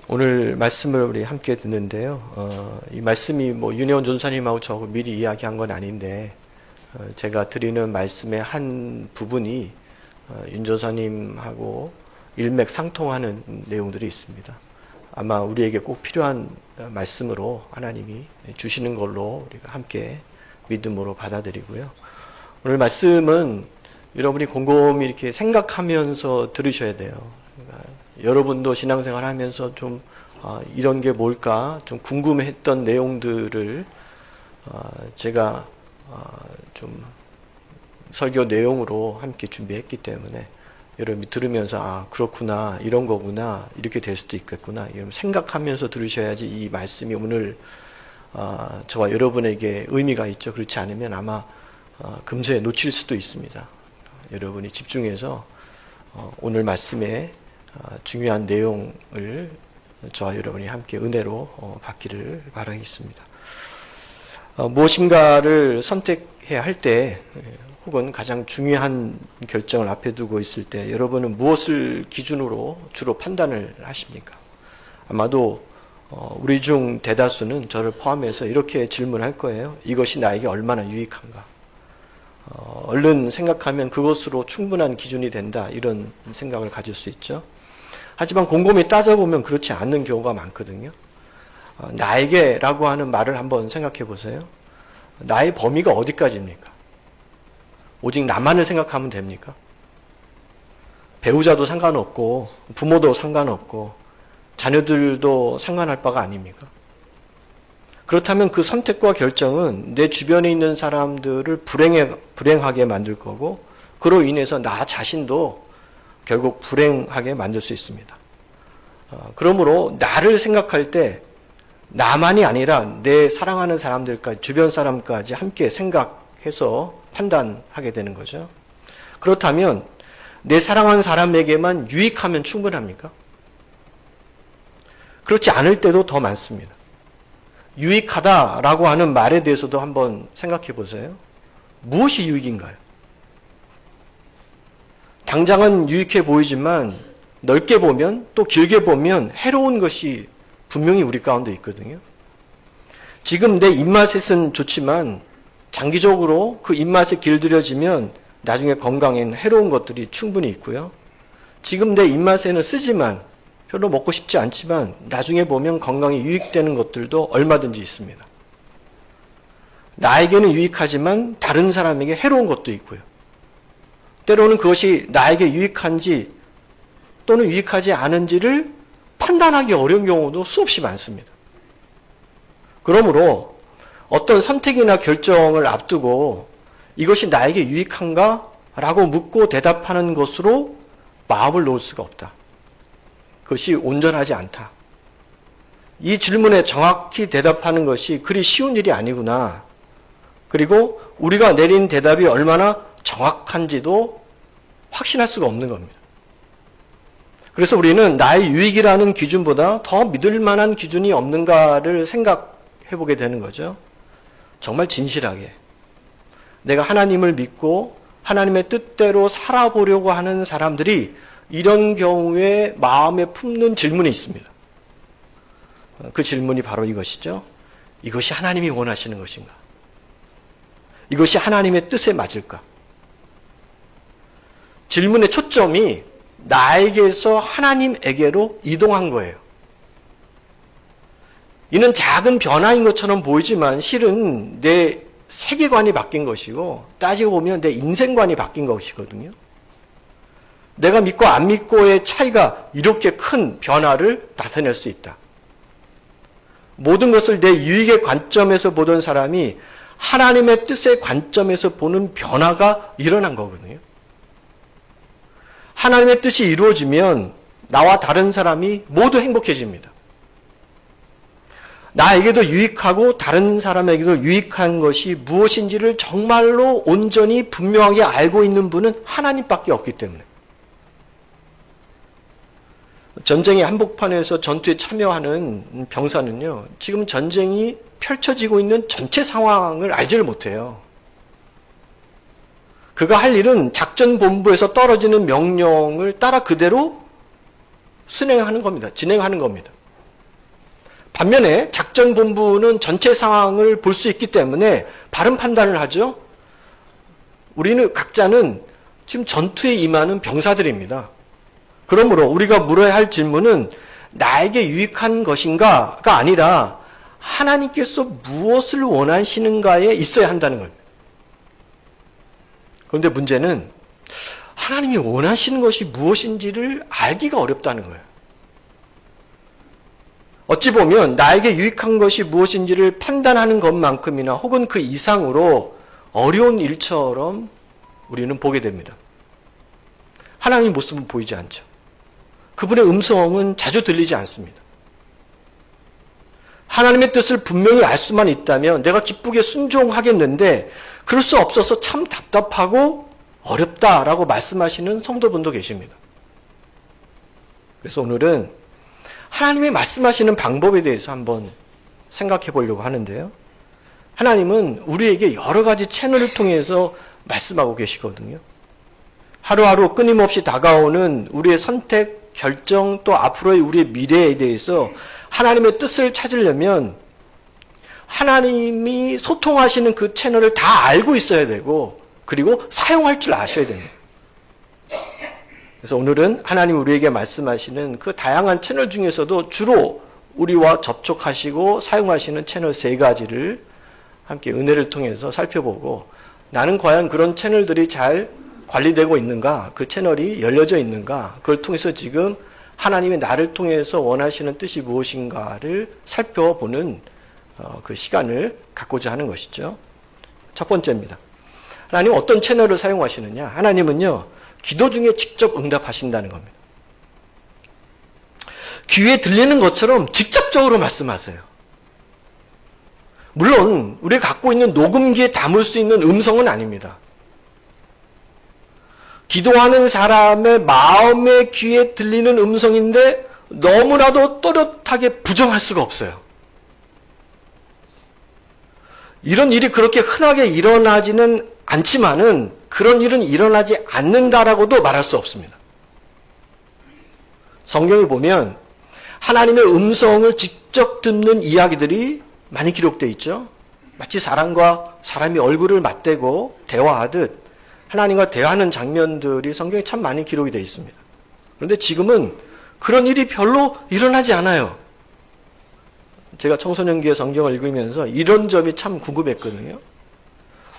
오늘 말씀을 우리 함께 듣는데요. 이 말씀이 윤혜원 전사님하고 저하고 미리 이야기한 건 아닌데, 제가 드리는 말씀의 한 부분이 윤 전사님하고 일맥상통하는 내용들이 있습니다. 아마 우리에게 꼭 필요한 말씀으로 하나님이 주시는 걸로 우리가 함께 믿음으로 받아들이고요. 오늘 말씀은 여러분이 곰곰이 이렇게 생각하면서 들으셔야 돼요. 그러니까 여러분도 신앙생활 하면서 좀 이런 게 뭘까 좀 궁금했던 내용들을 제가 좀 설교 내용으로 함께 준비했기 때문에 여러분이 들으면서 그렇구나, 이런 거구나, 이렇게 될 수도 있겠구나, 이런 생각하면서 들으셔야지 이 말씀이 오늘 저와 여러분에게 의미가 있죠. 그렇지 않으면 아마 금세 놓칠 수도 있습니다. 여러분이 집중해서 오늘 말씀의 중요한 내용을 저와 여러분이 함께 은혜로 받기를 바라겠습니다. 무엇인가를 선택해야 할 때, 혹은 가장 중요한 결정을 앞에 두고 있을 때 여러분은 무엇을 기준으로 주로 판단을 하십니까? 아마도 우리 중 대다수는 저를 포함해서 이렇게 질문할 거예요. 이것이 나에게 얼마나 유익한가? 얼른 생각하면 그것으로 충분한 기준이 된다, 이런 생각을 가질 수 있죠. 하지만 곰곰이 따져보면 그렇지 않는 경우가 많거든요. 나에게라고 하는 말을 한번 생각해 보세요. 나의 범위가 어디까지입니까? 오직 나만을 생각하면 됩니까? 배우자도 상관없고 부모도 상관없고 자녀들도 상관할 바가 아닙니까? 그렇다면 그 선택과 결정은 내 주변에 있는 사람들을 불행하게 만들 거고, 그로 인해서 나 자신도 결국 불행하게 만들 수 있습니다. 그러므로 나를 생각할 때 나만이 아니라 내 사랑하는 사람들까지, 주변 사람까지 함께 생각해서 판단하게 되는 거죠. 그렇다면 내 사랑하는 사람에게만 유익하면 충분합니까? 그렇지 않을 때도 더 많습니다. 유익하다라고 하는 말에 대해서도 한번 생각해 보세요. 무엇이 유익인가요? 당장은 유익해 보이지만 넓게 보면, 또 길게 보면 해로운 것이 분명히 우리 가운데 있거든요. 지금 내 입맛에는 좋지만 장기적으로 그 입맛에 길들여지면 나중에 건강에는 해로운 것들이 충분히 있고요. 지금 내 입맛에는 쓰지만, 별로 먹고 싶지 않지만 나중에 보면 건강에 유익되는 것들도 얼마든지 있습니다. 나에게는 유익하지만 다른 사람에게 해로운 것도 있고요. 때로는 그것이 나에게 유익한지 또는 유익하지 않은지를 판단하기 어려운 경우도 수없이 많습니다. 그러므로 어떤 선택이나 결정을 앞두고 이것이 나에게 유익한가? 라고 묻고 대답하는 것으로 마음을 놓을 수가 없다. 그것이 온전하지 않다. 이 질문에 정확히 대답하는 것이 그리 쉬운 일이 아니구나. 그리고 우리가 내린 대답이 얼마나 정확한지도 확신할 수가 없는 겁니다. 그래서 우리는 나의 유익이라는 기준보다 더 믿을 만한 기준이 없는가를 생각해 보게 되는 거죠. 정말 진실하게 내가 하나님을 믿고 하나님의 뜻대로 살아보려고 하는 사람들이 이런 경우에 마음에 품는 질문이 있습니다. 그 질문이 바로 이것이죠. 이것이 하나님이 원하시는 것인가? 이것이 하나님의 뜻에 맞을까? 질문의 초점이 나에게서 하나님에게로 이동한 거예요. 이는 작은 변화인 것처럼 보이지만 실은 내 세계관이 바뀐 것이고, 따지고 보면 내 인생관이 바뀐 것이거든요. 내가 믿고 안 믿고의 차이가 이렇게 큰 변화를 나타낼 수 있다. 모든 것을 내 유익의 관점에서 보던 사람이 하나님의 뜻의 관점에서 보는 변화가 일어난 거거든요. 하나님의 뜻이 이루어지면 나와 다른 사람이 모두 행복해집니다. 나에게도 유익하고 다른 사람에게도 유익한 것이 무엇인지를 정말로 온전히 분명하게 알고 있는 분은 하나님밖에 없기 때문에. 전쟁의 한복판에서 전투에 참여하는 병사는요, 지금 전쟁이 펼쳐지고 있는 전체 상황을 알지를 못해요. 그가 할 일은 작전본부에서 떨어지는 명령을 따라 그대로 진행하는 겁니다. 반면에 작전본부는 전체 상황을 볼 수 있기 때문에 바른 판단을 하죠. 우리는 각자는 지금 전투에 임하는 병사들입니다. 그러므로 우리가 물어야 할 질문은 나에게 유익한 것인가가 아니라 하나님께서 무엇을 원하시는가에 있어야 한다는 겁니다. 그런데 문제는 하나님이 원하시는 것이 무엇인지를 알기가 어렵다는 거예요. 어찌 보면 나에게 유익한 것이 무엇인지를 판단하는 것만큼이나 혹은 그 이상으로 어려운 일처럼 우리는 보게 됩니다. 하나님의 모습은 보이지 않죠. 그분의 음성은 자주 들리지 않습니다. 하나님의 뜻을 분명히 알 수만 있다면 내가 기쁘게 순종하겠는데 그럴 수 없어서 참 답답하고 어렵다라고 말씀하시는 성도분도 계십니다. 그래서 오늘은 하나님이 말씀하시는 방법에 대해서 한번 생각해 보려고 하는데요. 하나님은 우리에게 여러 가지 채널을 통해서 말씀하고 계시거든요. 하루하루 끊임없이 다가오는 우리의 선택, 결정, 또 앞으로의 우리의 미래에 대해서 하나님의 뜻을 찾으려면 하나님이 소통하시는 그 채널을 다 알고 있어야 되고 그리고 사용할 줄 아셔야 됩니다. 그래서 오늘은 하나님 우리에게 말씀하시는 그 다양한 채널 중에서도 주로 우리와 접촉하시고 사용하시는 채널 3가지를 함께 은혜를 통해서 살펴보고 나는 과연 그런 채널들이 잘 관리되고 있는가, 그 채널이 열려져 있는가, 그걸 통해서 지금 하나님의 나를 통해서 원하시는 뜻이 무엇인가를 살펴보는 그 시간을 갖고자 하는 것이죠. 첫 번째입니다. 하나님 어떤 채널을 사용하시느냐? 하나님은요, 기도 중에 직접 응답하신다는 겁니다. 귀에 들리는 것처럼 직접적으로 말씀하세요. 물론 우리가 갖고 있는 녹음기에 담을 수 있는 음성은 아닙니다. 기도하는 사람의 마음의 귀에 들리는 음성인데 너무나도 또렷하게 부정할 수가 없어요. 이런 일이 그렇게 흔하게 일어나지는 않지만은 그런 일은 일어나지 않는다라고도 말할 수 없습니다. 성경에 보면 하나님의 음성을 직접 듣는 이야기들이 많이 기록되어 있죠. 마치 사람과 사람이 얼굴을 맞대고 대화하듯 하나님과 대화하는 장면들이 성경에 참 많이 기록이 되어 있습니다. 그런데 지금은 그런 일이 별로 일어나지 않아요. 제가 청소년기에 성경을 읽으면서 이런 점이 참 궁금했거든요.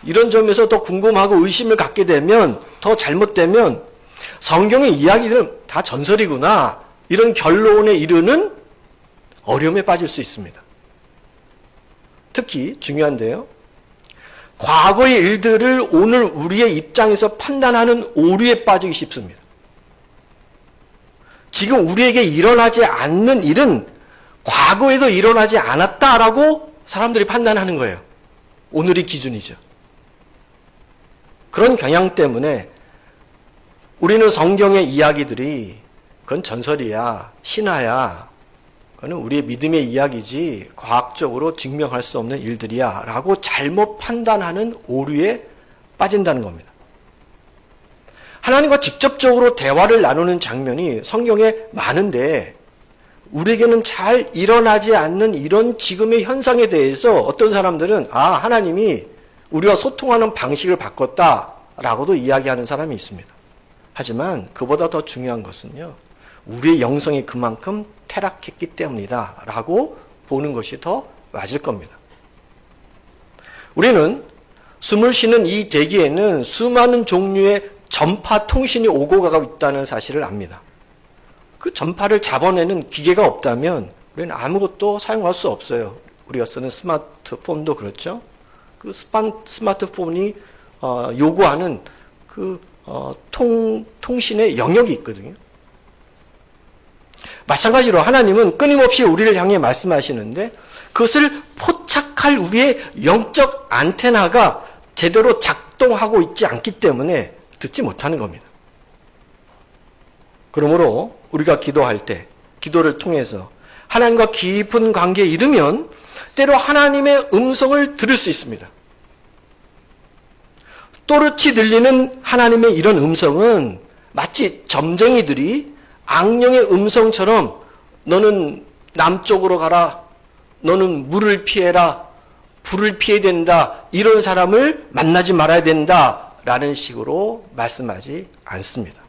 이런 점에서 더 궁금하고 의심을 갖게 되면, 더 잘못되면 성경의 이야기들은 다 전설이구나, 이런 결론에 이르는 어려움에 빠질 수 있습니다. 특히 중요한데요, 과거의 일들을 오늘 우리의 입장에서 판단하는 오류에 빠지기 쉽습니다. 지금 우리에게 일어나지 않는 일은 과거에도 일어나지 않았다라고 사람들이 판단하는 거예요. 오늘이 기준이죠. 그런 경향 때문에 우리는 성경의 이야기들이 그건 전설이야, 신화야, 그건 우리의 믿음의 이야기지 과학적으로 증명할 수 없는 일들이야 라고 잘못 판단하는 오류에 빠진다는 겁니다. 하나님과 직접적으로 대화를 나누는 장면이 성경에 많은데 우리에게는 잘 일어나지 않는 이런 지금의 현상에 대해서 어떤 사람들은 하나님이 우리와 소통하는 방식을 바꿨다라고도 이야기하는 사람이 있습니다. 하지만 그보다 더 중요한 것은요, 우리의 영성이 그만큼 타락했기 때문이다 라고 보는 것이 더 맞을 겁니다. 우리는 숨을 쉬는 이 대기에는 수많은 종류의 전파 통신이 오고 가고 있다는 사실을 압니다. 그 전파를 잡아내는 기계가 없다면 우리는 아무것도 사용할 수 없어요. 우리가 쓰는 스마트폰도 그렇죠. 그 스마트폰이 요구하는 그 통신의 영역이 있거든요. 마찬가지로 하나님은 끊임없이 우리를 향해 말씀하시는데 그것을 포착할 우리의 영적 안테나가 제대로 작동하고 있지 않기 때문에 듣지 못하는 겁니다. 그러므로 우리가 기도할 때, 기도를 통해서 하나님과 깊은 관계에 이르면 때로 하나님의 음성을 들을 수 있습니다. 또렷이 들리는 하나님의 이런 음성은 마치 점쟁이들이 악령의 음성처럼 너는 남쪽으로 가라, 너는 물을 피해라, 불을 피해야 된다, 이런 사람을 만나지 말아야 된다 라는 식으로 말씀하지 않습니다.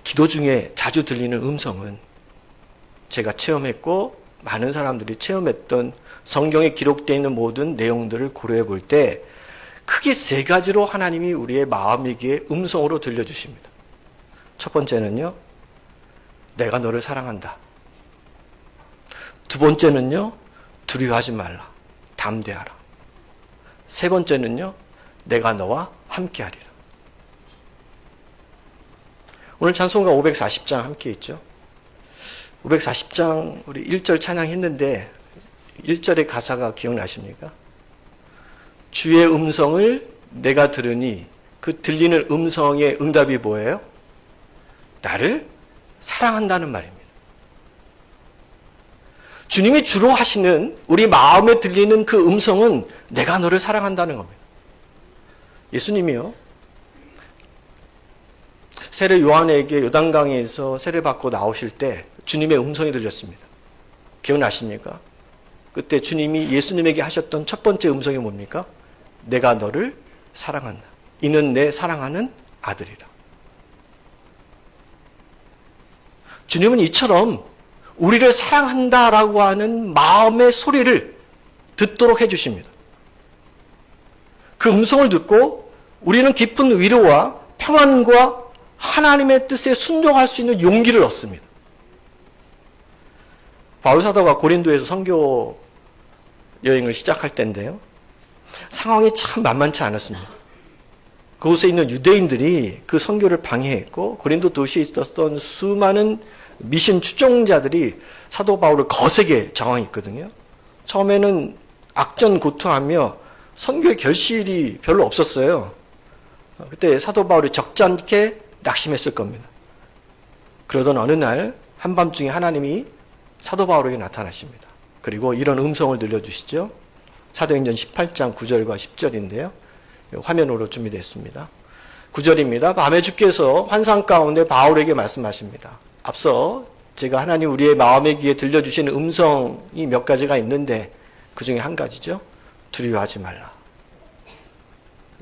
기도 중에 자주 들리는 음성은 제가 체험했고 많은 사람들이 체험했던 성경에 기록되어 있는 모든 내용들을 고려해 볼 때 크게 세 가지로 하나님이 우리의 마음에게 음성으로 들려주십니다. 첫 번째는요, 내가 너를 사랑한다. 두 번째는요, 두려워하지 말라. 담대하라. 세 번째는요, 내가 너와 함께하리라. 오늘 찬송가 540장 함께 있죠. 540장 우리 1절 찬양했는데 1절의 가사가 기억나십니까? 주의 음성을 내가 들으니 그 들리는 음성의 응답이 뭐예요? 나를 사랑한다는 말입니다. 주님이 주로 하시는 우리 마음에 들리는 그 음성은 내가 너를 사랑한다는 겁니다. 예수님이요, 세례 요한에게 요단강에서 세례받고 나오실 때 주님의 음성이 들렸습니다. 기억나십니까? 그때 주님이 예수님에게 하셨던 첫 번째 음성이 뭡니까? 내가 너를 사랑한다. 이는 내 사랑하는 아들이라. 주님은 이처럼 우리를 사랑한다라고 하는 마음의 소리를 듣도록 해주십니다. 그 음성을 듣고 우리는 깊은 위로와 평안과 하나님의 뜻에 순종할 수 있는 용기를 얻습니다. 바울 사도가 고린도에서 선교 여행을 시작할 때인데요, 상황이 참 만만치 않았습니다. 그곳에 있는 유대인들이 그 선교를 방해했고 고린도 도시에 있었던 수많은 미신 추종자들이 사도 바울을 거세게 저항했거든요. 처음에는 악전고투하며 선교의 결실이 별로 없었어요. 그때 사도 바울이 적지 않게 낙심했을 겁니다. 그러던 어느 날 한밤중에 하나님이 사도 바울에게 나타나십니다. 그리고 이런 음성을 들려주시죠. 사도행전 18장 9절과 10절인데요. 화면으로 준비됐습니다. 9절입니다. 밤에 주께서 환상 가운데 바울에게 말씀하십니다. 앞서 제가 하나님 우리의 마음의 귀에 들려주시는 음성이 몇 가지가 있는데 그 중에 한 가지죠. 두려워하지 말라.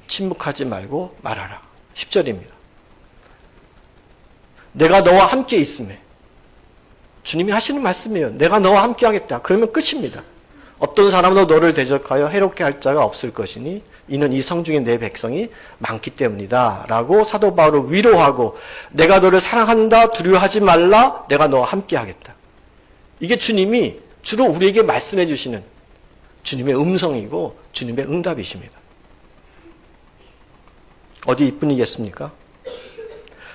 침묵하지 말고 말하라. 10절입니다. 내가 너와 함께 있음에. 주님이 하시는 말씀이에요. 내가 너와 함께 하겠다. 그러면 끝입니다. 어떤 사람도 너를 대적하여 해롭게 할 자가 없을 것이니 이는 이 성중에 내 백성이 많기 때문이다 라고 사도 바울을 위로하고 내가 너를 사랑한다, 두려워하지 말라, 내가 너와 함께 하겠다. 이게 주님이 주로 우리에게 말씀해 주시는 주님의 음성이고 주님의 응답이십니다. 어디 이뿐이겠습니까?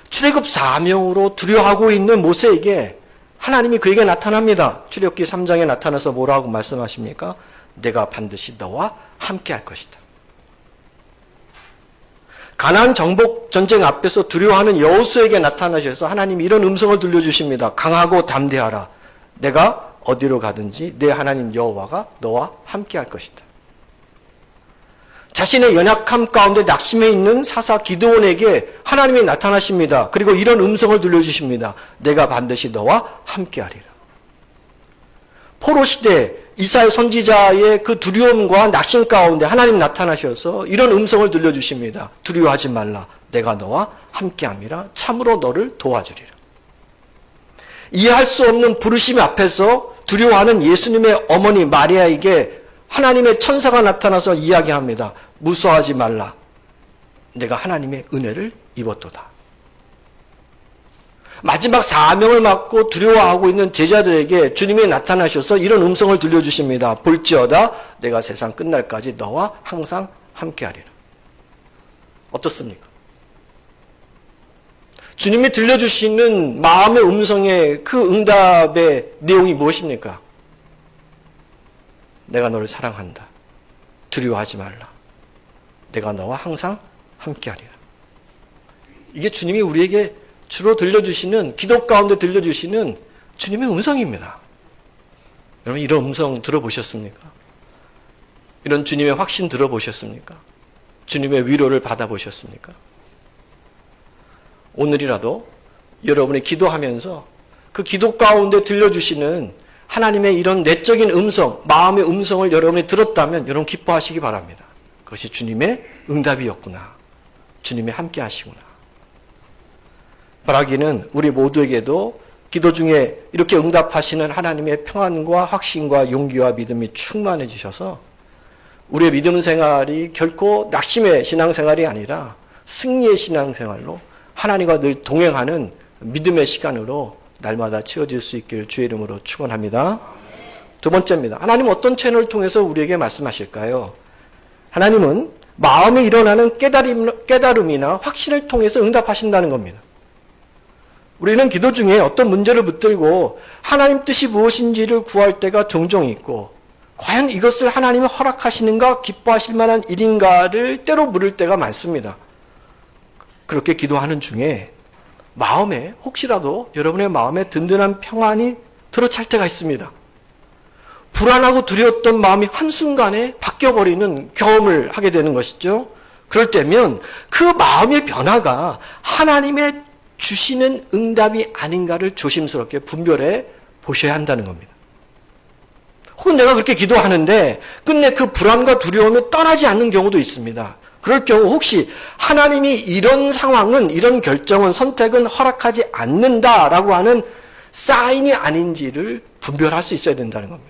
출애굽 사명으로 두려워하고 있는 모세에게 하나님이 그에게 나타납니다. 출애굽기 3장에 나타나서 뭐라고 말씀하십니까? 내가 반드시 너와 함께 할 것이다. 가나안 정복 전쟁 앞에서 두려워하는 여호수아에게 나타나셔서 하나님이 이런 음성을 들려주십니다. 강하고 담대하라. 내가 어디로 가든지 내 하나님 여호와가 너와 함께 할 것이다. 자신의 연약함 가운데 낙심해 있는 사사 기드온에게 하나님이 나타나십니다. 그리고 이런 음성을 들려주십니다. 내가 반드시 너와 함께하리라. 포로 시대 이사야 선지자의 그 두려움과 낙심 가운데 하나님 나타나셔서 이런 음성을 들려주십니다. 두려워하지 말라. 내가 너와 함께함이라. 참으로 너를 도와주리라. 이해할 수 없는 부르심 앞에서 두려워하는 예수님의 어머니 마리아에게 하나님의 천사가 나타나서 이야기합니다. 무서워하지 말라. 내가 하나님의 은혜를 입었도다. 마지막 사명을 맡고 두려워하고 있는 제자들에게 주님이 나타나셔서 이런 음성을 들려주십니다. 볼지어다 내가 세상 끝날까지 너와 항상 함께하리라. 어떻습니까? 주님이 들려주시는 마음의 음성의 그 응답의 내용이 무엇입니까? 내가 너를 사랑한다. 두려워하지 말라. 내가 너와 항상 함께하리라. 이게 주님이 우리에게 주로 들려주시는, 기도 가운데 들려주시는 주님의 음성입니다. 여러분 이런 음성 들어보셨습니까? 이런 주님의 확신 들어보셨습니까? 주님의 위로를 받아보셨습니까? 오늘이라도 여러분이 기도하면서 그 기도 가운데 들려주시는 하나님의 이런 내적인 음성, 마음의 음성을 여러분이 들었다면 여러분 기뻐하시기 바랍니다. 그것이 주님의 응답이었구나. 주님이 함께 하시구나. 바라기는 우리 모두에게도 기도 중에 이렇게 응답하시는 하나님의 평안과 확신과 용기와 믿음이 충만해지셔서 우리의 믿음 생활이 결코 낙심의 신앙생활이 아니라 승리의 신앙생활로 하나님과 늘 동행하는 믿음의 시간으로 날마다 채워질 수 있기를 주의 이름으로 축원합니다. 두 번째입니다. 하나님은 어떤 채널을 통해서 우리에게 말씀하실까요? 하나님은 마음에 일어나는 깨달음이나 확신을 통해서 응답하신다는 겁니다. 우리는 기도 중에 어떤 문제를 붙들고 하나님 뜻이 무엇인지를 구할 때가 종종 있고 과연 이것을 하나님이 허락하시는가 기뻐하실 만한 일인가를 때로 물을 때가 많습니다. 그렇게 기도하는 중에 마음에 혹시라도 여러분의 마음에 든든한 평안이 들어찰 때가 있습니다. 불안하고 두려웠던 마음이 한순간에 바뀌어버리는 경험을 하게 되는 것이죠. 그럴 때면 그 마음의 변화가 하나님의 주시는 응답이 아닌가를 조심스럽게 분별해 보셔야 한다는 겁니다. 혹은 내가 그렇게 기도하는데 끝내 그 불안과 두려움이 떠나지 않는 경우도 있습니다. 그럴 경우 혹시 하나님이 이런 상황은, 이런 결정은, 선택은 허락하지 않는다라고 하는 사인이 아닌지를 분별할 수 있어야 된다는 겁니다.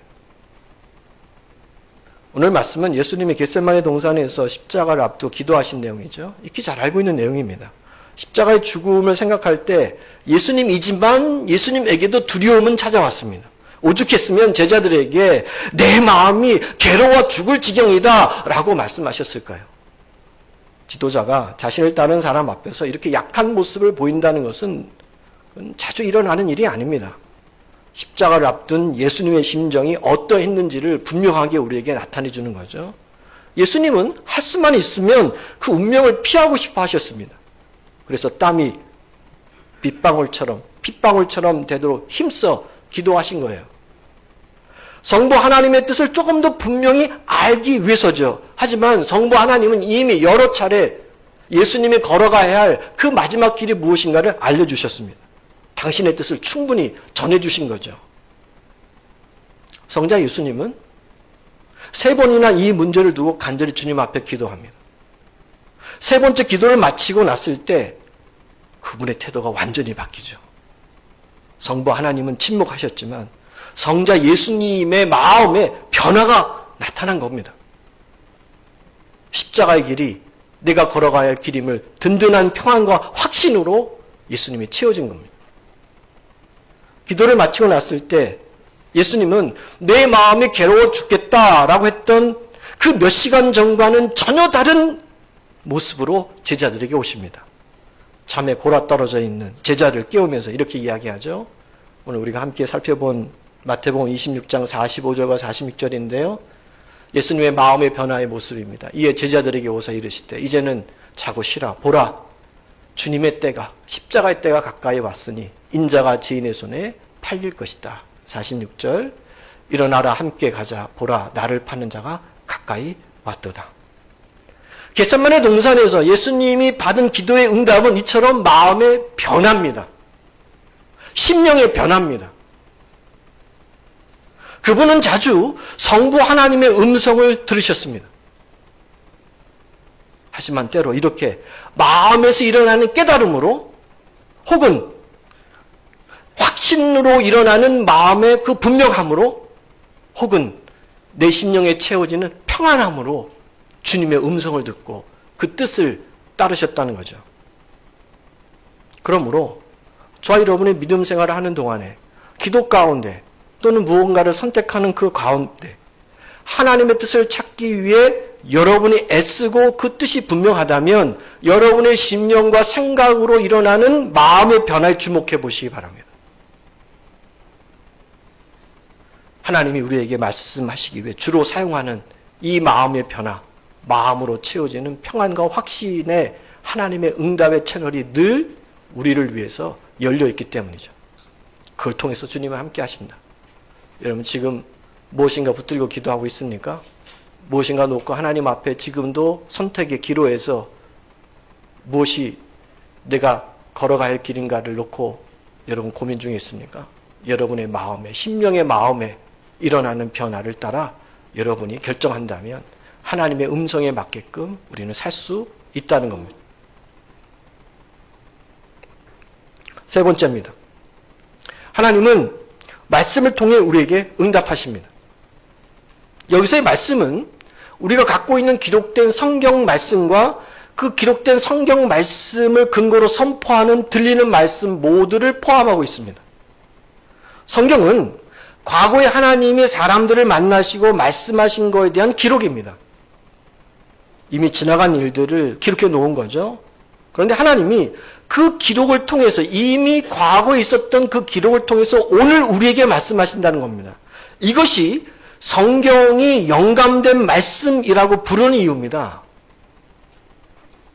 오늘 말씀은 예수님이 겟세마네 동산에서 십자가를 앞두고 기도하신 내용이죠. 익히 잘 알고 있는 내용입니다. 십자가의 죽음을 생각할 때 예수님이지만 예수님에게도 두려움은 찾아왔습니다. 오죽했으면 제자들에게 내 마음이 괴로워 죽을 지경이다 라고 말씀하셨을까요? 지도자가 자신을 따르는 사람 앞에서 이렇게 약한 모습을 보인다는 것은 자주 일어나는 일이 아닙니다. 십자가를 앞둔 예수님의 심정이 어떠했는지를 분명하게 우리에게 나타내 주는 거죠. 예수님은 할 수만 있으면 그 운명을 피하고 싶어 하셨습니다. 그래서 땀이 핏방울처럼 되도록 힘써 기도하신 거예요. 성부 하나님의 뜻을 조금 더 분명히 알기 위해서죠. 하지만 성부 하나님은 이미 여러 차례 예수님이 걸어가야 할 그 마지막 길이 무엇인가를 알려주셨습니다. 당신의 뜻을 충분히 전해주신 거죠. 성자 예수님은 3번이나 이 문제를 두고 간절히 주님 앞에 기도합니다. 3번째 기도를 마치고 났을 때 그분의 태도가 완전히 바뀌죠. 성부 하나님은 침묵하셨지만 성자 예수님의 마음에 변화가 나타난 겁니다. 십자가의 길이 내가 걸어가야 할 길임을 든든한 평안과 확신으로 예수님이 채워진 겁니다. 기도를 마치고 났을 때 예수님은 내 마음이 괴로워 죽겠다라고 했던 그 몇 시간 전과는 전혀 다른 모습으로 제자들에게 오십니다. 잠에 골아 떨어져 있는 제자를 깨우면서 이렇게 이야기하죠. 오늘 우리가 함께 살펴본 마태복음 26장 45절과 46절인데요. 예수님의 마음의 변화의 모습입니다. 이에 제자들에게 오사 이르시되 이제는 자고 쉬라. 보라, 주님의 때가, 십자가의 때가 가까이 왔으니 인자가 죄인의 손에 팔릴 것이다. 46절, 일어나라 함께 가자. 보라, 나를 파는 자가 가까이 왔도다. 겟세마네 동산에서 예수님이 받은 기도의 응답은 이처럼 마음의 변화입니다. 심령의 변화입니다. 그분은 자주 성부 하나님의 음성을 들으셨습니다. 하지만 때로 이렇게 마음에서 일어나는 깨달음으로 혹은 확신으로 일어나는 마음의 그 분명함으로 혹은 내 심령에 채워지는 평안함으로 주님의 음성을 듣고 그 뜻을 따르셨다는 거죠. 그러므로 저와 여러분의 믿음 생활을 하는 동안에 기도 가운데 또는 무언가를 선택하는 그 가운데 하나님의 뜻을 찾기 위해 여러분이 애쓰고 그 뜻이 분명하다면 여러분의 심령과 생각으로 일어나는 마음의 변화에 주목해 보시기 바랍니다. 하나님이 우리에게 말씀하시기 위해 주로 사용하는 이 마음의 변화, 마음으로 채워지는 평안과 확신의 하나님의 응답의 채널이 늘 우리를 위해서 열려있기 때문이죠. 그걸 통해서 주님은 함께 하신다. 여러분 지금 무엇인가 붙들고 기도하고 있습니까? 무엇인가 놓고 하나님 앞에 지금도 선택의 기로에서 무엇이 내가 걸어가야 할 길인가를 놓고 여러분 고민 중에 있습니까? 여러분의 마음에, 심령의 마음에 일어나는 변화를 따라 여러분이 결정한다면 하나님의 음성에 맞게끔 우리는 살 수 있다는 겁니다. 세 번째입니다. 하나님은 말씀을 통해 우리에게 응답하십니다. 여기서의 말씀은 우리가 갖고 있는 기록된 성경 말씀과 그 기록된 성경 말씀을 근거로 선포하는 들리는 말씀 모두를 포함하고 있습니다. 성경은 과거에 하나님이 사람들을 만나시고 말씀하신 것에 대한 기록입니다. 이미 지나간 일들을 기록해 놓은 거죠. 그런데 하나님이 그 기록을 통해서, 이미 과거에 있었던 그 기록을 통해서 오늘 우리에게 말씀하신다는 겁니다. 이것이 성경이 영감된 말씀이라고 부르는 이유입니다.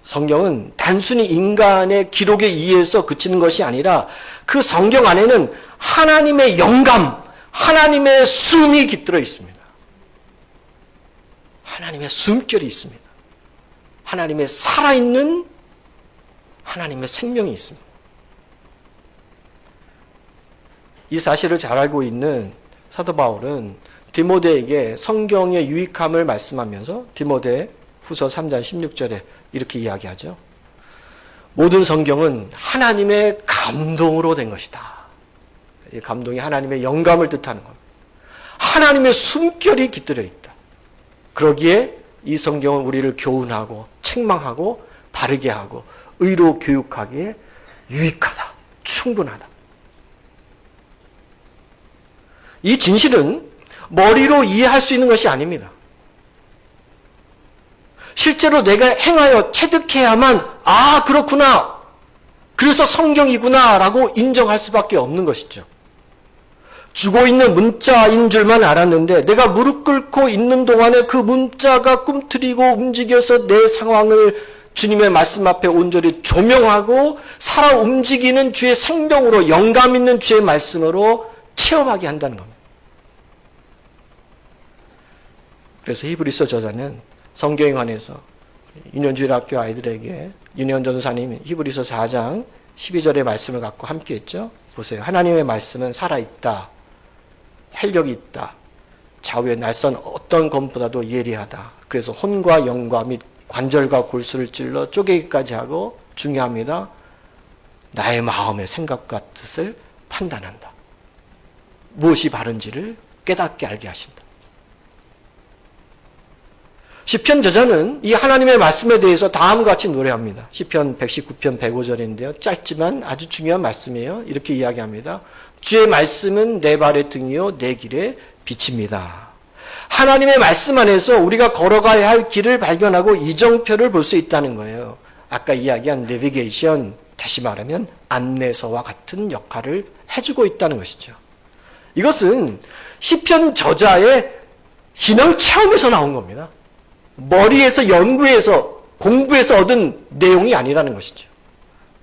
성경은 단순히 인간의 기록에 의해서 그치는 것이 아니라 그 성경 안에는 하나님의 영감, 하나님의 숨이 깃들어 있습니다. 하나님의 숨결이 있습니다. 하나님의 살아있는 하나님의 생명이 있습니다. 이 사실을 잘 알고 있는 사도 바울은 디모데에게 성경의 유익함을 말씀하면서 디모데 후서 3장 16절에 이렇게 이야기하죠. 모든 성경은 하나님의 감동으로 된 것이다. 이 감동이 하나님의 영감을 뜻하는 겁니다. 하나님의 숨결이 깃들어 있다. 그러기에 이 성경은 우리를 교훈하고 책망하고 바르게 하고 의로 교육하기에 유익하다. 충분하다. 이 진실은 머리로 이해할 수 있는 것이 아닙니다. 실제로 내가 행하여 체득해야만 그렇구나. 그래서 성경이구나 라고 인정할 수밖에 없는 것이죠. 죽어있는 문자인 줄만 알았는데 내가 무릎 꿇고 있는 동안에 그 문자가 꿈틀이고 움직여서 내 상황을 주님의 말씀 앞에 온전히 조명하고 살아 움직이는 주의 생명으로, 영감 있는 주의 말씀으로 체험하게 한다는 겁니다. 그래서 히브리서 저자는 성경에 관해서 유년주일 학교 아이들에게 윤혜원 전사님이 히브리서 4장 12절의 말씀을 갖고 함께 했죠. 보세요. 하나님의 말씀은 살아있다. 활력이 있다. 좌우의 날선 어떤 검보다도 예리하다. 그래서 혼과 영과 및 관절과 골수를 찔러 쪼개기까지 하고, 중요합니다. 나의 마음의 생각과 뜻을 판단한다. 무엇이 바른지를 깨닫게 알게 하신다. 시편 저자는 이 하나님의 말씀에 대해서 다음과 같이 노래합니다. 시편 119편 105절인데요. 짧지만 아주 중요한 말씀이에요. 이렇게 이야기합니다. 주의 말씀은 내 발의 등이요 내 길의 빛입니다. 하나님의 말씀 안에서 우리가 걸어가야 할 길을 발견하고 이정표를 볼 수 있다는 거예요. 아까 이야기한 내비게이션, 다시 말하면 안내서와 같은 역할을 해주고 있다는 것이죠. 이것은 시편 저자의 신앙 체험에서 나온 겁니다. 머리에서 연구해서 공부해서 얻은 내용이 아니라는 것이죠.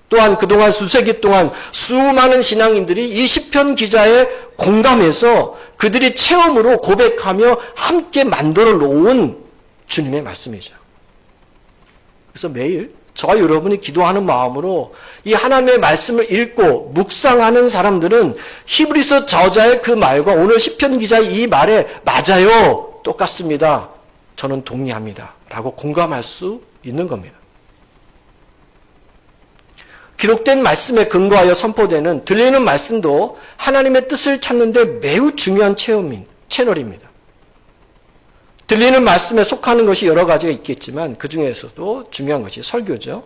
또한 그동안 수세기 동안 수많은 신앙인들이 이 시편 기자의 공감해서 그들이 체험으로 고백하며 함께 만들어 놓은 주님의 말씀이죠. 그래서 매일 저와 여러분이 기도하는 마음으로 이 하나님의 말씀을 읽고 묵상하는 사람들은 히브리서 저자의 그 말과 오늘 시편 기자의 이 말에 맞아요, 똑같습니다, 저는 동의합니다 라고 공감할 수 있는 겁니다. 기록된 말씀에 근거하여 선포되는 들리는 말씀도 하나님의 뜻을 찾는 데 매우 중요한 채널입니다. 들리는 말씀에 속하는 것이 여러 가지가 있겠지만 그 중에서도 중요한 것이 설교죠.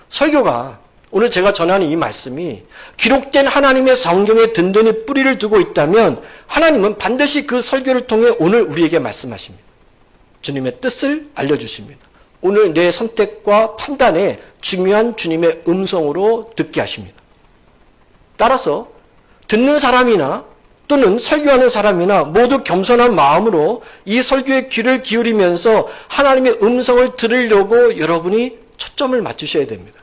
설교가, 오늘 제가 전하는 이 말씀이 기록된 하나님의 성경에 든든히 뿌리를 두고 있다면 하나님은 반드시 그 설교를 통해 오늘 우리에게 말씀하십니다. 주님의 뜻을 알려주십니다. 오늘 내 선택과 판단에 중요한 주님의 음성으로 듣게 하십니다. 따라서 듣는 사람이나 또는 설교하는 사람이나 모두 겸손한 마음으로 이 설교에 귀를 기울이면서 하나님의 음성을 들으려고 여러분이 초점을 맞추셔야 됩니다.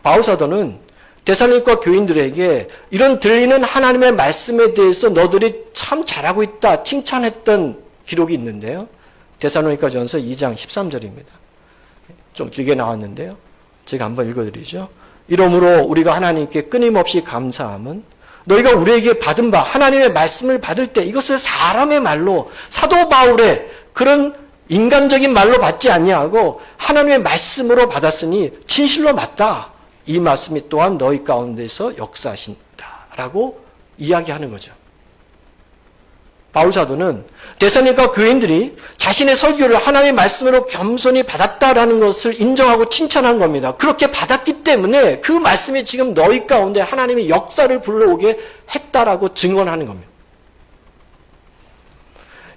바울 사도는 데살로니가 교인들에게 이런 들리는 하나님의 말씀에 대해서 너들이 참 잘하고 있다 칭찬했던 기록이 있는데요. 데살로니가 전서 2장 13절입니다. 좀 길게 나왔는데요. 제가 한번 읽어드리죠. 이러므로 우리가 하나님께 끊임없이 감사함은 너희가 우리에게 받은 바 하나님의 말씀을 받을 때 이것을 사람의 말로 사도 바울의 그런 인간적인 말로 받지 아니하고 하나님의 말씀으로 받았으니 진실로 맞다. 이 말씀이 또한 너희 가운데서 역사하신다라고 이야기하는 거죠. 바울 사도는 데살로니가 교인들이 자신의 설교를 하나님의 말씀으로 겸손히 받았다라는 것을 인정하고 칭찬한 겁니다. 그렇게 받았기 때문에 그 말씀이 지금 너희 가운데 하나님의 역사를 불러오게 했다라고 증언하는 겁니다.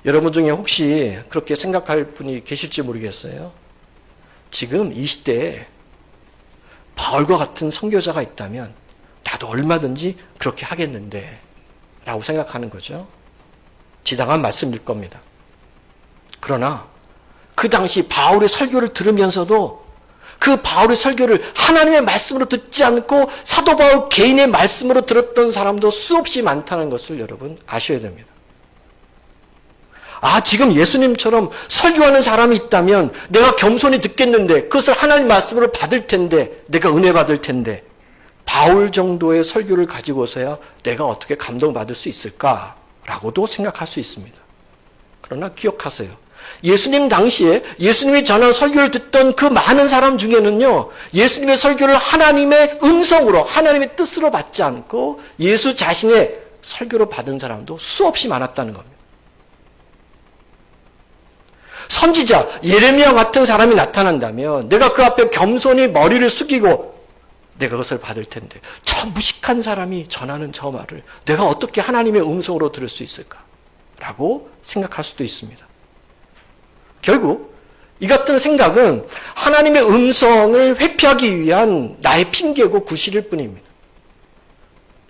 여러분 중에 혹시 그렇게 생각할 분이 계실지 모르겠어요. 지금 이 시대에 바울과 같은 선교자가 있다면 나도 얼마든지 그렇게 하겠는데 라고 생각하는 거죠. 지당한 말씀일 겁니다. 그러나 그 당시 바울의 설교를 들으면서도 그 바울의 설교를 하나님의 말씀으로 듣지 않고 사도 바울 개인의 말씀으로 들었던 사람도 수없이 많다는 것을 여러분 아셔야 됩니다. 지금 예수님처럼 설교하는 사람이 있다면 내가 겸손히 듣겠는데 그것을 하나님 말씀으로 받을 텐데 내가 은혜 받을 텐데 바울 정도의 설교를 가지고서야 내가 어떻게 감동받을 수 있을까? 라고도 생각할 수 있습니다. 그러나 기억하세요. 예수님 당시에 예수님이 전한 설교를 듣던 그 많은 사람 중에는요, 예수님의 설교를 하나님의 음성으로, 하나님의 뜻으로 받지 않고 예수 자신의 설교로 받은 사람도 수없이 많았다는 겁니다. 선지자 예레미야 같은 사람이 나타난다면 내가 그 앞에 겸손히 머리를 숙이고 내가 그것을 받을 텐데 저 무식한 사람이 전하는 저 말을 내가 어떻게 하나님의 음성으로 들을 수 있을까? 라고 생각할 수도 있습니다. 결국 이 같은 생각은 하나님의 음성을 회피하기 위한 나의 핑계고 구실일 뿐입니다.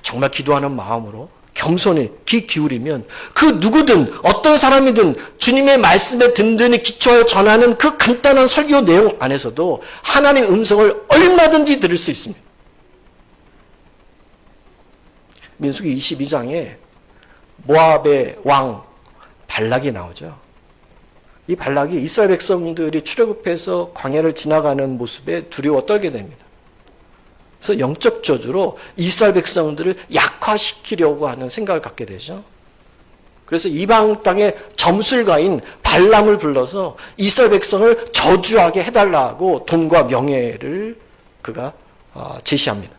정말 기도하는 마음으로 겸손히 귀 기울이면 그 누구든 어떤 사람이든 주님의 말씀에 든든히 기초하여 전하는 그 간단한 설교 내용 안에서도 하나님의 음성을 얼마든지 들을 수 있습니다. 민수기 22장에 모압의 왕 발락이 나오죠. 이 발락이 이스라엘 백성들이 출애굽해서 광야를 지나가는 모습에 두려워 떨게 됩니다. 그래서 영적 저주로 이스라엘 백성들을 약화시키려고 하는 생각을 갖게 되죠. 그래서 이방 땅의 점술가인 발람을 불러서 이스라엘 백성을 저주하게 해달라고 돈과 명예를 그가 제시합니다.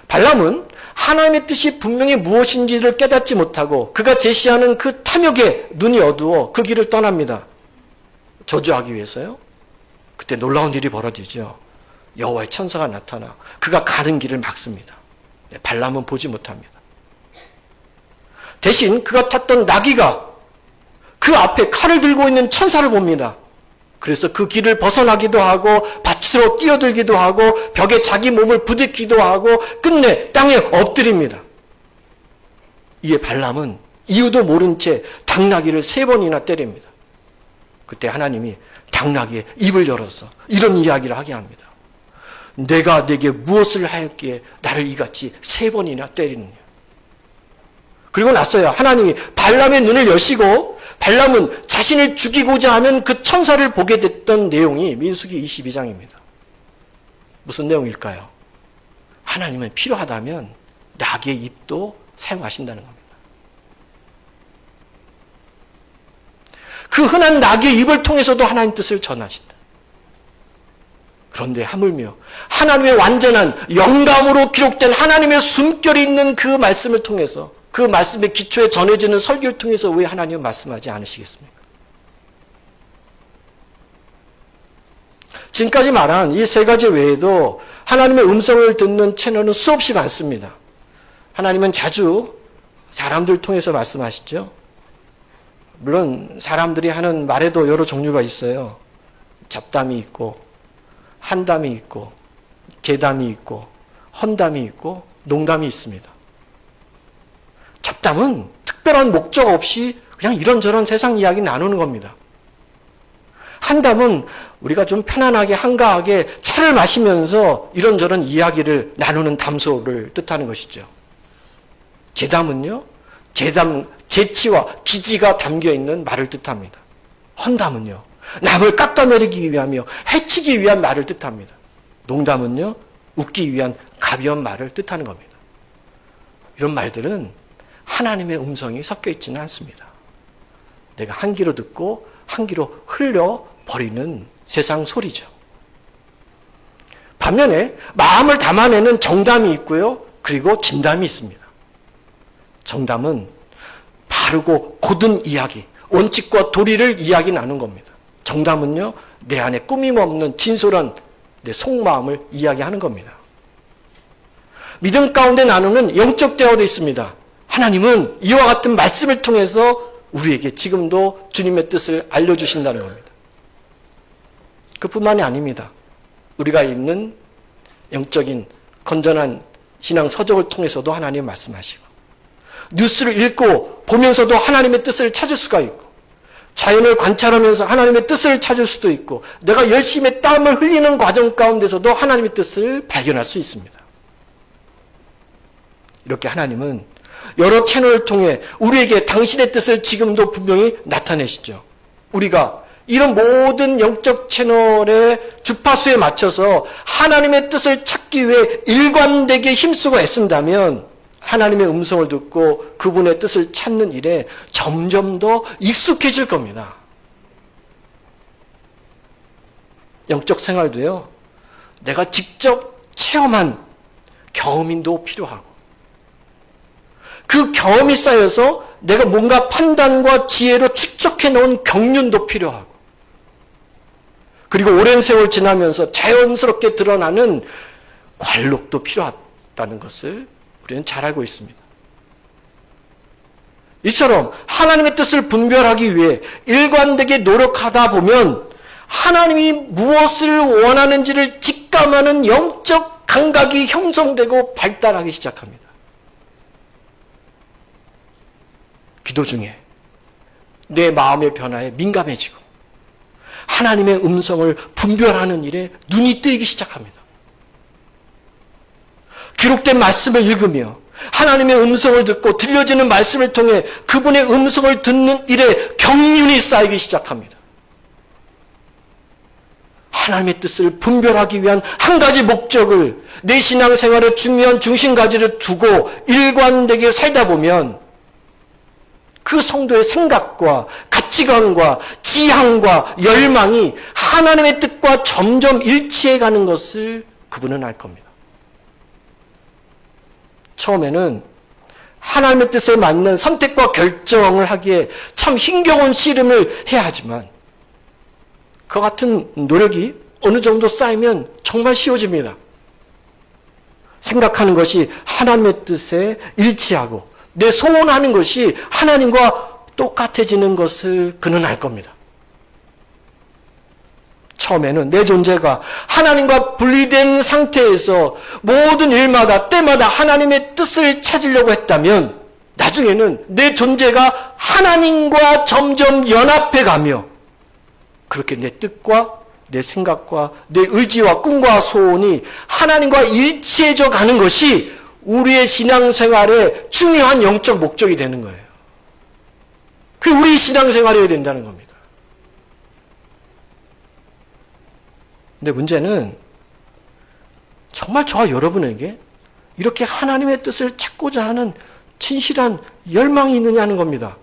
발람은 하나님의 뜻이 분명히 무엇인지를 깨닫지 못하고 그가 제시하는 그 탐욕에 눈이 어두워 그 길을 떠납니다. 저주하기 위해서요. 그때 놀라운 일이 벌어지죠. 여호와의 천사가 나타나 그가 가는 길을 막습니다. 발람은 보지 못합니다. 대신 그가 탔던 나귀가 그 앞에 칼을 들고 있는 천사를 봅니다. 그래서 그 길을 벗어나기도 하고 밭으로 뛰어들기도 하고 벽에 자기 몸을 부딪히기도 하고 끝내 땅에 엎드립니다. 이에 발람은 이유도 모른 채 당나귀를 3번이나 때립니다. 그때 하나님이 당나귀의 입을 열어서 이런 이야기를 하게 합니다. 내가 네게 무엇을 하였기에 나를 이같이 3번이나 때리느냐. 그리고 나서야 하나님이 발람의 눈을 여시고 발람은 자신을 죽이고자 하는 그 천사를 보게 됐던 내용이 민수기 22장입니다. 무슨 내용일까요? 하나님은 필요하다면 나귀의 입도 사용하신다는 겁니다. 그 흔한 나귀의 입을 통해서도 하나님 뜻을 전하신다. 그런데 하물며 하나님의 완전한 영감으로 기록된 하나님의 숨결이 있는 그 말씀을 통해서 그 말씀의 기초에 전해지는 설교를 통해서 왜 하나님은 말씀하지 않으시겠습니까? 지금까지 말한 이 3가지 외에도 하나님의 음성을 듣는 채널은 수없이 많습니다. 하나님은 자주 사람들 통해서 말씀하시죠. 물론 사람들이 하는 말에도 여러 종류가 있어요. 잡담이 있고 한담이 있고 재담이 있고 헌담이 있고 농담이 있습니다. 잡담은 특별한 목적 없이 그냥 이런저런 세상 이야기 나누는 겁니다. 한담은 우리가 좀 편안하게 한가하게 차를 마시면서 이런저런 이야기를 나누는 담소를 뜻하는 것이죠. 재담은요, 재치와 기지가 담겨있는 말을 뜻합니다. 헌담은요, 남을 깎아내리기 위하며 해치기 위한 말을 뜻합니다. 농담은요, 웃기 위한 가벼운 말을 뜻하는 겁니다. 이런 말들은 하나님의 음성이 섞여 있지는 않습니다. 내가 한 귀로 듣고 한 귀로 흘려버리는 세상 소리죠. 반면에 마음을 담아내는 정담이 있고요. 그리고 진담이 있습니다. 정담은 바르고 곧은 이야기, 원칙과 도리를 이야기 나눈 겁니다. 정담은요, 내 안에 꾸밈없는 진솔한 내 속마음을 이야기하는 겁니다. 믿음 가운데 나누는 영적 대화도 있습니다. 하나님은 이와 같은 말씀을 통해서 우리에게 지금도 주님의 뜻을 알려주신다는 겁니다. 그뿐만이 아닙니다. 우리가 읽는 영적인 건전한 신앙 서적을 통해서도 하나님 말씀하시고, 뉴스를 읽고 보면서도 하나님의 뜻을 찾을 수가 있고, 자연을 관찰하면서 하나님의 뜻을 찾을 수도 있고, 내가 열심히 땀을 흘리는 과정 가운데서도 하나님의 뜻을 발견할 수 있습니다. 이렇게 하나님은 여러 채널을 통해 우리에게 당신의 뜻을 지금도 분명히 나타내시죠. 우리가 이런 모든 영적 채널의 주파수에 맞춰서 하나님의 뜻을 찾기 위해 일관되게 힘쓰고 애쓴다면 하나님의 음성을 듣고 그분의 뜻을 찾는 일에 점점 더 익숙해질 겁니다. 영적 생활도요, 내가 직접 체험한 경험인도 필요하고, 그 경험이 쌓여서 내가 뭔가 판단과 지혜로 추적해 놓은 경륜도 필요하고, 그리고 오랜 세월 지나면서 자연스럽게 드러나는 관록도 필요하다는 것을 우리는 잘 알고 있습니다. 이처럼 하나님의 뜻을 분별하기 위해 일관되게 노력하다 보면 하나님이 무엇을 원하는지를 직감하는 영적 감각이 형성되고 발달하기 시작합니다. 기도 중에 내 마음의 변화에 민감해지고 하나님의 음성을 분별하는 일에 눈이 뜨이기 시작합니다. 기록된 말씀을 읽으며 하나님의 음성을 듣고 들려지는 말씀을 통해 그분의 음성을 듣는 일에 경륜이 쌓이기 시작합니다. 하나님의 뜻을 분별하기 위한 한 가지 목적을 내 신앙생활의 중요한 중심가지를 두고 일관되게 살다 보면 그 성도의 생각과 가치관과 지향과 열망이 하나님의 뜻과 점점 일치해가는 것을 그분은 알 겁니다. 처음에는 하나님의 뜻에 맞는 선택과 결정을 하기에 참 힘겨운 씨름을 해야 하지만 그 같은 노력이 어느 정도 쌓이면 정말 쉬워집니다. 생각하는 것이 하나님의 뜻에 일치하고 내 소원하는 것이 하나님과 똑같아지는 것을 그는 알 겁니다. 처음에는 내 존재가 하나님과 분리된 상태에서 모든 일마다 때마다 하나님의 뜻을 찾으려고 했다면 나중에는 내 존재가 하나님과 점점 연합해가며 그렇게 내 뜻과 내 생각과 내 의지와 꿈과 소원이 하나님과 일치해져 가는 것이 우리의 신앙생활의 중요한 영적 목적이 되는 거예요. 그게 우리 신앙생활이어야 된다는 겁니다. 근데 문제는 정말 저와 여러분에게 이렇게 하나님의 뜻을 찾고자 하는 진실한 열망이 있느냐는 겁니다.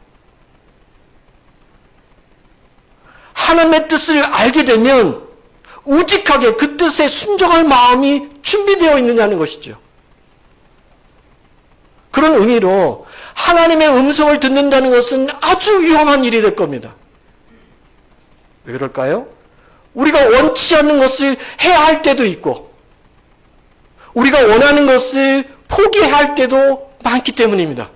하나님의 뜻을 알게 되면 우직하게 그 뜻에 순종할 마음이 준비되어 있느냐는 것이죠. 그런 의미로 하나님의 음성을 듣는다는 것은 아주 위험한 일이 될 겁니다. 왜 그럴까요? 우리가 원치 않는 것을 해야 할 때도 있고 우리가 원하는 것을 포기해야 할 때도 많기 때문입니다.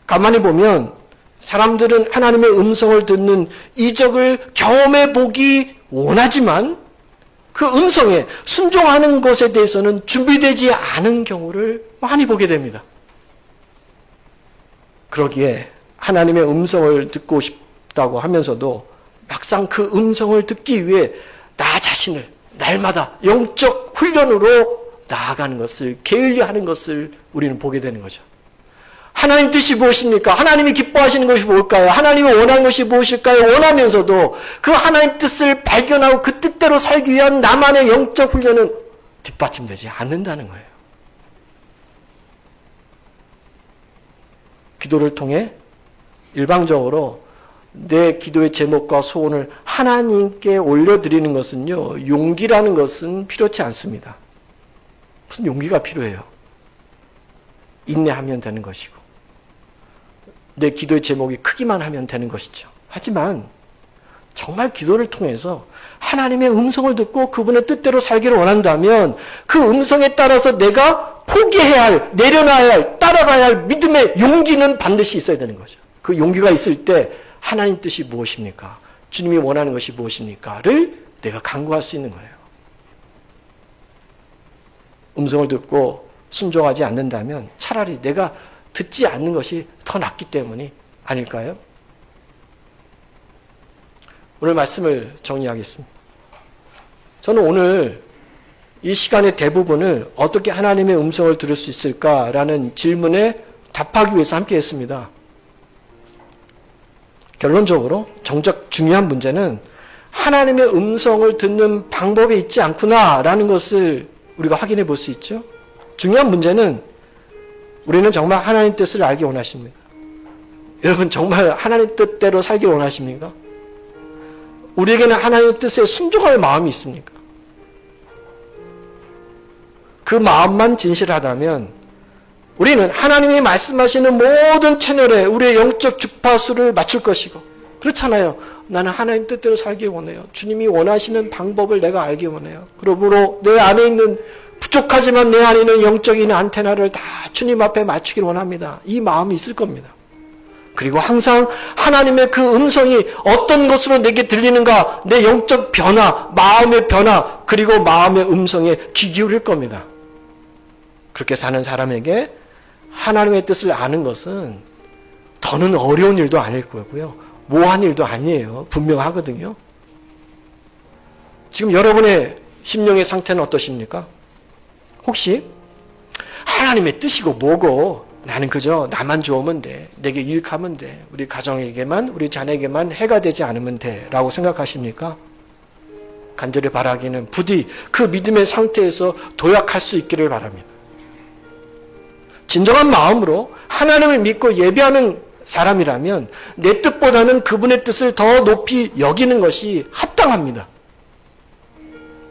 가만히 보면 사람들은 하나님의 음성을 듣는 이적을 경험해 보기 원하지만 그 음성에 순종하는 것에 대해서는 준비되지 않은 경우를 많이 보게 됩니다. 그러기에 하나님의 음성을 듣고 싶다고 하면서도 막상 그 음성을 듣기 위해 나 자신을 날마다 영적 훈련으로 나아가는 것을 게을리하는 것을 우리는 보게 되는 거죠. 하나님 뜻이 무엇입니까? 하나님이 기뻐하시는 것이 뭘까요? 하나님이 원하는 것이 무엇일까요? 원하면서도 그 하나님 뜻을 발견하고 그 뜻대로 살기 위한 나만의 영적 훈련은 뒷받침되지 않는다는 거예요. 기도를 통해 일방적으로 내 기도의 제목과 소원을 하나님께 올려드리는 것은요, 용기라는 것은 필요치 않습니다. 무슨 용기가 필요해요? 인내하면 되는 것이고, 내 기도의 제목이 크기만 하면 되는 것이죠. 하지만 정말 기도를 통해서 하나님의 음성을 듣고 그분의 뜻대로 살기를 원한다면 그 음성에 따라서 내가 포기해야 할, 내려놔야 할, 따라가야 할 믿음의 용기는 반드시 있어야 되는 거죠. 그 용기가 있을 때 하나님 뜻이 무엇입니까? 주님이 원하는 것이 무엇입니까?를 내가 간구할 수 있는 거예요. 음성을 듣고 순종하지 않는다면 차라리 내가 듣지 않는 것이 더 낫기 때문이 아닐까요? 오늘 말씀을 정리하겠습니다. 저는 오늘 이 시간의 대부분을 어떻게 하나님의 음성을 들을 수 있을까라는 질문에 답하기 위해서 함께 했습니다. 결론적으로 정작 중요한 문제는 하나님의 음성을 듣는 방법에 있지 않구나라는 것을 우리가 확인해 볼 수 있죠. 중요한 문제는 우리는 정말 하나님 뜻을 알기 원하십니까? 여러분 정말 하나님 뜻대로 살기 원하십니까? 우리에게는 하나님의 뜻에 순종할 마음이 있습니까? 그 마음만 진실하다면 우리는 하나님이 말씀하시는 모든 채널에 우리의 영적 주파수를 맞출 것이고, 그렇잖아요. 나는 하나님 뜻대로 살기 원해요. 주님이 원하시는 방법을 내가 알기 원해요. 그러므로 내 안에 있는 부족하지만 내 안에 있는 영적인 안테나를 다 주님 앞에 맞추길 원합니다. 이 마음이 있을 겁니다. 그리고 항상 하나님의 그 음성이 어떤 것으로 내게 들리는가, 내 영적 변화, 마음의 변화, 그리고 마음의 음성에 귀 기울일 겁니다. 그렇게 사는 사람에게 하나님의 뜻을 아는 것은 더는 어려운 일도 아닐 거고요. 모호한 일도 아니에요. 분명하거든요. 지금 여러분의 심령의 상태는 어떠십니까? 혹시 하나님의 뜻이고 뭐고 나는 그저 나만 좋으면 돼. 내게 유익하면 돼. 우리 가정에게만, 우리 자녀에게만 해가 되지 않으면 돼. 라고 생각하십니까? 간절히 바라기는 부디 그 믿음의 상태에서 도약할 수 있기를 바랍니다. 진정한 마음으로 하나님을 믿고 예배하는 사람이라면 내 뜻보다는 그분의 뜻을 더 높이 여기는 것이 합당합니다.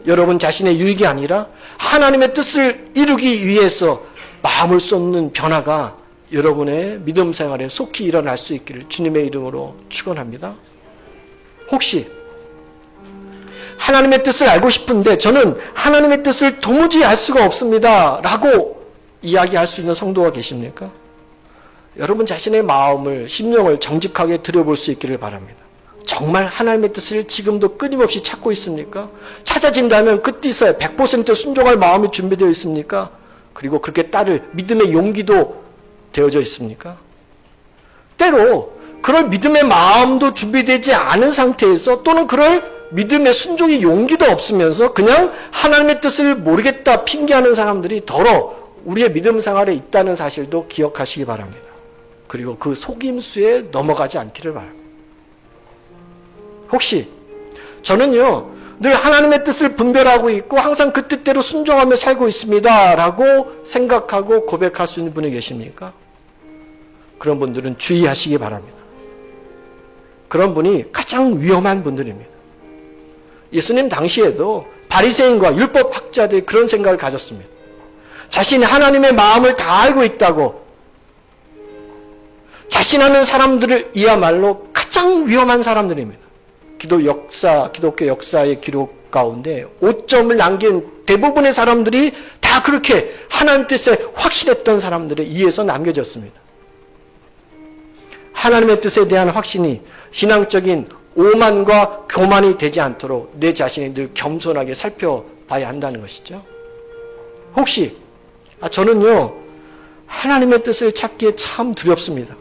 여러분 자신의 유익이 아니라 하나님의 뜻을 이루기 위해서 마음을 쏟는 변화가 여러분의 믿음 생활에 속히 일어날 수 있기를 주님의 이름으로 축원합니다. 혹시 하나님의 뜻을 알고 싶은데 저는 하나님의 뜻을 도무지 알 수가 없습니다 라고 이야기할 수 있는 성도가 계십니까? 여러분 자신의 마음을, 심령을 정직하게 들여볼 수 있기를 바랍니다. 정말 하나님의 뜻을 지금도 끊임없이 찾고 있습니까? 찾아진다면 그 뜻에 100% 순종할 마음이 준비되어 있습니까? 그리고 그렇게 따를 믿음의 용기도 되어져 있습니까? 때로 그럴 믿음의 마음도 준비되지 않은 상태에서, 또는 그럴 믿음의 순종의 용기도 없으면서 그냥 하나님의 뜻을 모르겠다 핑계하는 사람들이 더러 우리의 믿음 생활에 있다는 사실도 기억하시기 바랍니다. 그리고 그 속임수에 넘어가지 않기를 바랍니다. 혹시 저는요 늘 하나님의 뜻을 분별하고 있고 항상 그 뜻대로 순종하며 살고 있습니다 라고 생각하고 고백할 수 있는 분이 계십니까? 그런 분들은 주의하시기 바랍니다. 그런 분이 가장 위험한 분들입니다. 예수님 당시에도 바리새인과 율법학자들이 그런 생각을 가졌습니다. 자신이 하나님의 마음을 다 알고 있다고 자신하는 사람들을 이야말로 가장 위험한 사람들입니다. 기독교 역사의 기록 가운데 5점을 남긴 대부분의 사람들이 다 그렇게 하나님 뜻에 확신했던 사람들에 의해서 남겨졌습니다. 하나님의 뜻에 대한 확신이 신앙적인 오만과 교만이 되지 않도록 내 자신이 늘 겸손하게 살펴봐야 한다는 것이죠. 혹시 저는요 하나님의 뜻을 찾기에 참 두렵습니다.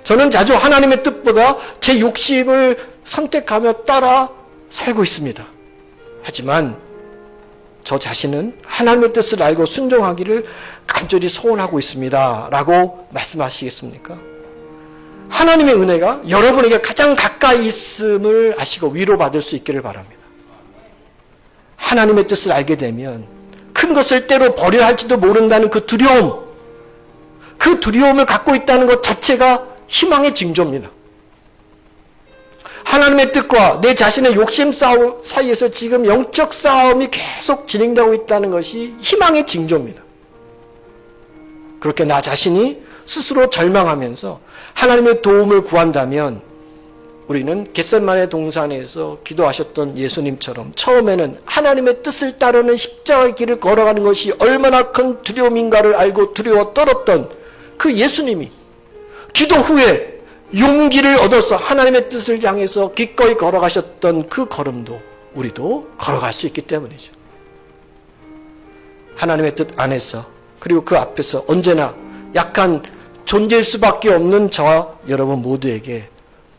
저는 자주 하나님의 뜻보다 제 욕심을 선택하며 따라 살고 있습니다. 하지만 저 자신은 하나님의 뜻을 알고 순종하기를 간절히 소원하고 있습니다. 라고 말씀하시겠습니까? 하나님의 은혜가 여러분에게 가장 가까이 있음을 아시고 위로받을 수 있기를 바랍니다. 하나님의 뜻을 알게 되면 큰 것을 때로 버려야 할지도 모른다는 그 두려움, 그 두려움을 갖고 있다는 것 자체가 희망의 징조입니다. 하나님의 뜻과 내 자신의 욕심 싸움 사이에서 지금 영적 싸움이 계속 진행되고 있다는 것이 희망의 징조입니다. 그렇게 나 자신이 스스로 절망하면서 하나님의 도움을 구한다면 우리는 겟세마네 동산에서 기도하셨던 예수님처럼 처음에는 하나님의 뜻을 따르는 십자가의 길을 걸어가는 것이 얼마나 큰 두려움인가를 알고 두려워 떨었던 그 예수님이 기도 후에 용기를 얻어서 하나님의 뜻을 향해서 기꺼이 걸어가셨던 그 걸음도 우리도 걸어갈 수 있기 때문이죠. 하나님의 뜻 안에서 그리고 그 앞에서 언제나 약한 존재일 수밖에 없는 저와 여러분 모두에게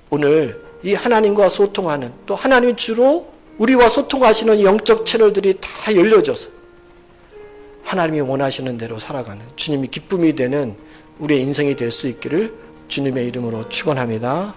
오늘 이 하나님과 소통하는 또 하나님이 주로 우리와 소통하시는 영적 채널들이 다 열려져서 하나님이 원하시는 대로 살아가는 주님이 기쁨이 되는 우리의 인생이 될 수 있기를 주님의 이름으로 축원합니다.